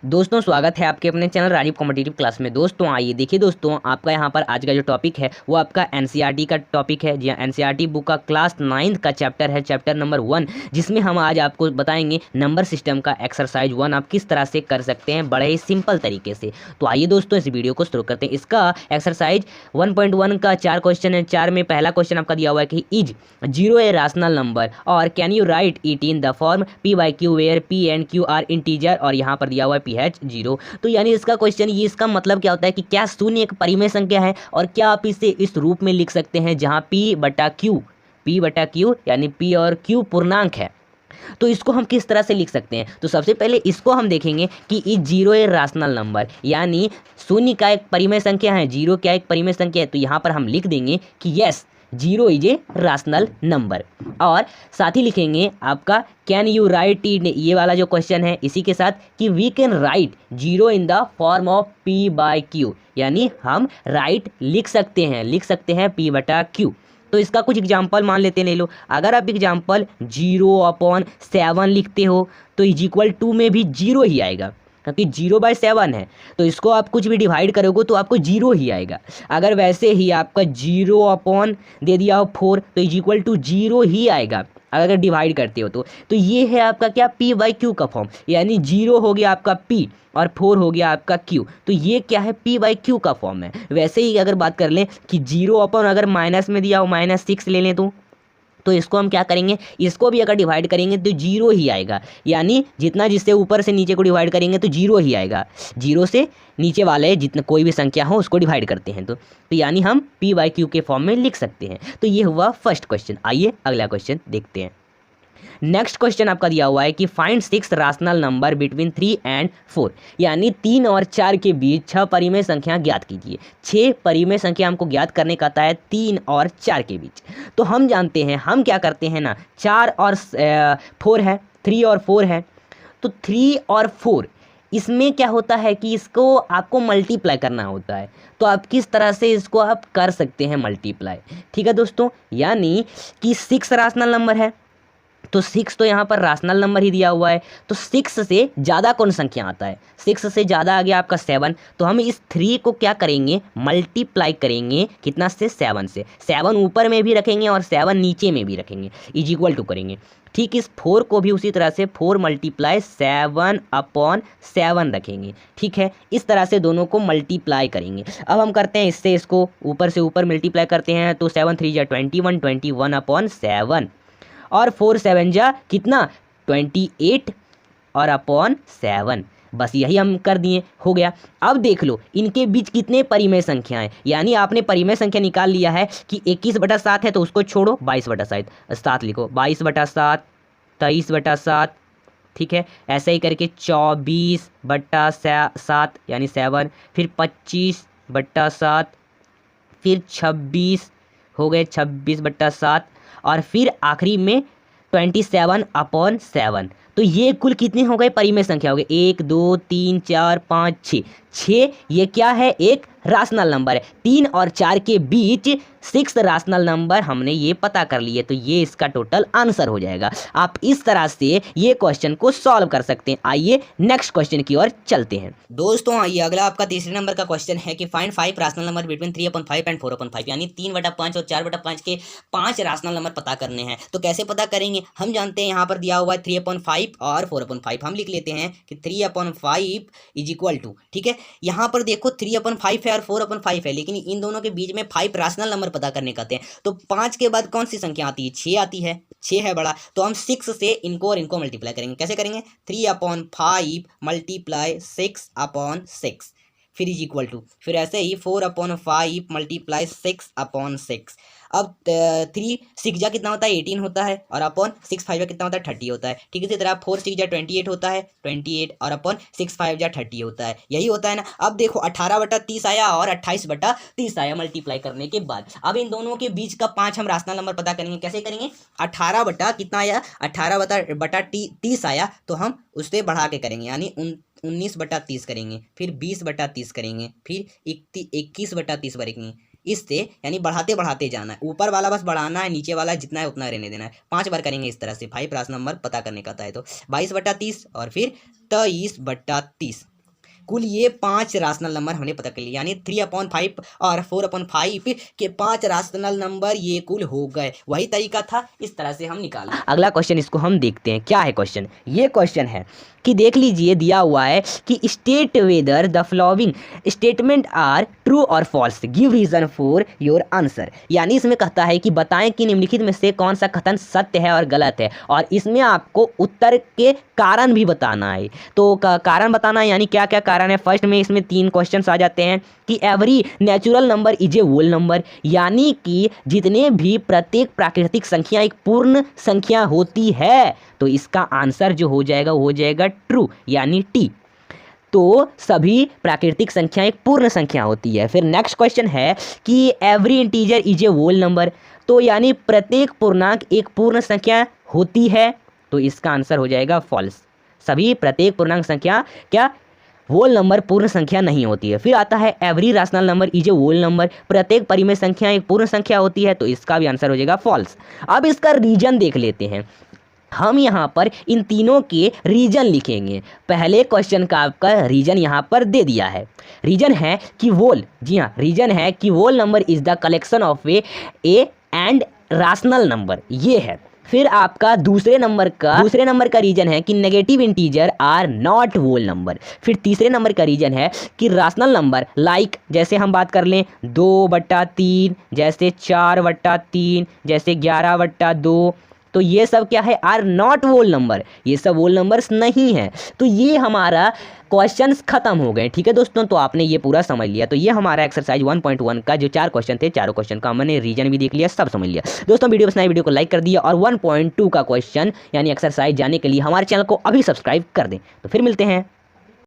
दोस्तों स्वागत है आपके अपने चैनल राजीव कॉम्पिटिटिव क्लास में। दोस्तों आइए देखिए दोस्तों, आपका यहाँ पर आज का जो टॉपिक है वो आपका एनसीईआरटी का टॉपिक है। जी हाँ, एनसीईआरटी बुक का क्लास 9th का चैप्टर है, चैप्टर नंबर 1, जिसमें हम आज आपको बताएंगे नंबर सिस्टम का एक्सरसाइज 1 आप किस तरह से कर सकते हैं बड़े ही सिंपल तरीके से। तो आइए दोस्तों इस वीडियो को शुरू करते हैं। इसका एक्सरसाइज 1.1 का 4 क्वेश्चन है। 4 में पहला क्वेश्चन आपका दिया हुआ है कि इज 0 ए रैशनल नंबर और can you write it in the form P by Q where P and Q are integer, और यहाँ पर दिया हुआ है PH 0। तो यानी इसका क्वेश्चन ये, इसका मतलब क्या होता है कि क्या शून्य एक परिमेय संख्या है और क्या आप इसे इस रूप में लिख सकते हैं जहाँ P/Q यानी P और Q पूर्णांक है। तो इसको हम किस तरह से लिख सकते हैं? तो सबसे पहले इसको हम देखेंगे कि इस 0 ए रैशनल नंबर, यानी शून्य का एक परिमेय संख्या है, 0 क्या एक परिमेय संख्या है। तो यहाँ पर हम लिख देंगे कि yes 0 is a rational number, और साथ ही लिखेंगे आपका कैन यू राइट इट, ये वाला जो क्वेश्चन है इसी के साथ कि we can write 0 in the form of P/Q, यानी हम राइट लिख सकते हैं P/Q। तो इसका कुछ एग्जाम्पल मान लेते हैं, ले लो। अगर आप एग्जाम्पल 0/7 लिखते हो तो इज इक्वल टू में भी 0 ही आएगा, क्योंकि 0/7 है। तो इसको आप कुछ भी डिवाइड करोगे तो आपको 0 ही आएगा। अगर वैसे ही आपका 0 दे दिया हो 4 तो इज इक्वल टू 0 ही आएगा अगर डिवाइड करते हो तो ये है आपका क्या P/Q का फॉर्म, यानी 0 हो गया आपका P और 4 हो गया आपका Q। तो ये क्या है P/Q का फॉर्म है। वैसे ही अगर बात कर लें कि 0 अगर माइनस में दिया हो -6 ले लें तो इसको हम क्या करेंगे, इसको भी अगर डिवाइड करेंगे तो 0 ही आएगा, यानी जितना जिससे ऊपर से नीचे को डिवाइड करेंगे तो 0 ही आएगा। 0 से नीचे वाले जितना कोई भी संख्या हो उसको डिवाइड करते हैं तो यानी हम P/Q के फॉर्म में लिख सकते हैं। तो ये हुआ फर्स्ट क्वेश्चन। आइए अगला क्वेश्चन देखते हैं। नेक्स्ट क्वेश्चन आपका दिया हुआ है कि find 6 rational number between 3 and 4, यानी 3 और 4 के बीच 6 परिमेय संख्या ज्ञात कीजिए। 6 परिमेय संख्या हमको ज्ञात करने का आता है 3 और 4 के बीच। तो हम जानते हैं, हम क्या करते हैं ना, 4 और 4 है, 3 और 4 है। तो 3 और 4 इसमें क्या होता है कि इसको आपको मल्टीप्लाई करना होता है। तो आप किस तरह से इसको आप कर सकते हैं मल्टीप्लाई, ठीक है दोस्तों। यानी कि 6 रैशनल नंबर है तो 6 तो यहाँ पर रैशनल नंबर ही दिया हुआ है। तो 6 से ज़्यादा कौन संख्या आता है? 6 से ज़्यादा आ गया आपका 7। तो हम इस 3 को क्या करेंगे, मल्टीप्लाई करेंगे कितना से, 7 से। 7 ऊपर में भी रखेंगे और 7 नीचे में भी रखेंगे, इज इक्वल टू करेंगे। ठीक, इस 4 को भी उसी तरह से 4 × 7/7 रखेंगे। ठीक है, इस तरह से दोनों को मल्टीप्लाई करेंगे। अब हम करते हैं इससे इसको ऊपर से ऊपर मल्टीप्लाई करते हैं तो 7 3 जा 21, 21/7 और 4 7 जा कितना 28 और अपॉन 7। बस यही हम कर दिए, हो गया। अब देख लो इनके बीच कितने परिमेय संख्याएं, यानी आपने परिमेय संख्या निकाल लिया है कि 21/7 है तो उसको छोड़ो, 22/7 लिखो, 22/7, 23/7। ठीक है, ऐसे ही करके 24/7 यानी 7, फिर 25/7, फिर 26 हो गए 26/7, और फिर आखिरी में 27/7। तो ये कुल कितने हो गए परिमेय संख्या हो गए, 1 2 3 4 5 6। 6 ये क्या है, एक रैशनल नंबर है। 3 और 4 के बीच 6 रैशनल नंबर हमने ये पता कर लिए, तो ये इसका टोटल आंसर हो जाएगा। आप इस तरह से ये क्वेश्चन को सॉल्व कर सकते हैं। आइए नेक्स्ट क्वेश्चन की ओर चलते हैं। दोस्तों आइए अगला आपका तीसरे नंबर का क्वेश्चन है कि find 5 rational number between 3/5 and 4/5, यानी 3/5 और 4/5 के 5 रैशनल नंबर पता करने हैं। तो कैसे पता करेंगे, हम जानते हैं यहाँ पर दिया हुआ है 3/5 और 4/5। हम लिख लेते हैं कि 3/5 इज इक्वल टू, ठीक है, यहाँ पर देखो 3/5 है और 4/5 है, लेकिन इन दोनों के बीच में 5 रैशनल नंबर पता करने का है। तो 5 के बाद कौन सी संख्या आती है, 6 आती है, 6 है बड़ा। तो हम 6 से इनको और इनको मल्टीप्लाई करेंगे। कैसे करेंगे, 3/5 × 6/6, फिर इज इक्वल टू, फिर ऐसे ही 4/5 × 6/6। अब 3 6 जा कितना होता है, 18 होता है, और अपॉन 6 5 जा कितना होता है, 30 होता है। ठीक, इसी तरह 4 6 जा 28 होता है, 28, और अपॉन 6 5 जा 30 होता है। यही होता है ना। अब देखो 18/30 आया और 28/30 आया मल्टीप्लाई करने के बाद। अब इन दोनों के बीच का 5 हम रैशनल नंबर पता करेंगे। कैसे करेंगे, 18 बटा कितना आया, 18/30 आया, तो हम उससे बढ़ा के करेंगे, यानी 19/30 करेंगे, फिर 20/30 करेंगे, फिर 21/30 करेंगे। इससे यानी बढ़ाते बढ़ाते जाना है, ऊपर वाला बस बढ़ाना है, नीचे वाला जितना है उतना रहने देना है। 5 बार करेंगे इस तरह से। 5 राशनल नंबर पता करने का था, तो 22/30 और फिर 23/30। कुल ये 5 राशनल नंबर हमने पता कर लिए, यानी 3/5 और 4/5 के 5 राशनल नंबर ये कुल हो गए। वही तरीका था, इस तरह से हम निकाला। अगला क्वेश्चन इसको हम देखते हैं क्या है क्वेश्चन। ये क्वेश्चन है कि देख लीजिए, दिया हुआ है कि state whether the following statement are true और false, give reason for your answer. यानी इसमें कहता है कि बताएं कि निम्नलिखित में से कौन सा कथन सत्य है और गलत है, और इसमें आपको उत्तर के कारण भी बताना है। तो कारण बताना है, यानी क्या क्या कारण है। फर्स्ट में इसमें 3 क्वेश्चन आ जाते हैं कि every natural number is a whole number, यानी कि जितने भी प्रत्येक प्राकृतिक संख्या एक पूर्ण संख्या होती है, तो इसका आंसर जो हो जाएगा वो हो जाएगा ट्रू, यानी टी। तो सभी प्राकृतिक संख्या एक पूर्ण संख्या होती है। फिर नेक्स्ट क्वेश्चन है कि every integer is a whole number, तो यानी प्रत्येक पूर्णांक एक पूर्ण संख्या होती है, तो इसका आंसर हो जाएगा फॉल्स। सभी प्रत्येक पूर्णांक संख्या क्या होल नंबर पूर्ण संख्या नहीं होती है। फिर आता है every rational number is a whole number, प्रत्येक परिमेय संख्या एक पूर्ण संख्या होती है, तो इसका भी आंसर हो जाएगा फॉल्स। अब इसका रीजन देख लेते हैं। हम यहाँ पर इन तीनों के रीजन लिखेंगे। पहले क्वेश्चन का आपका रीजन यहाँ पर दे दिया है। रीजन है कि होल, जी हाँ, रीजन है कि whole number is the collection of a and rational number, ये है। फिर आपका दूसरे नंबर का रीजन है कि negative integer are not whole number. फिर तीसरे नंबर का रीजन है कि रैशनल नंबर लाइक जैसे हम बात कर लें 2/3, जैसे 4/3, जैसे 11/2, तो ये सब क्या है, आर नॉट होल नंबर, ये सब होल नंबर्स नहीं है। तो ये हमारा क्वेश्चंस खत्म हो गए। ठीक है दोस्तों, तो आपने ये पूरा समझ लिया। तो ये हमारा एक्सरसाइज 1.1 का जो 4 क्वेश्चन थे, चारों क्वेश्चन का हमने रीजन भी देख लिया, सब समझ लिया। दोस्तों वीडियो पसंद आई, वीडियो को लाइक कर दिया, और 1.2 का क्वेश्चन यानी एक्सरसाइज जानने के लिए हमारे चैनल को अभी सब्सक्राइब कर दें। तो फिर मिलते हैं।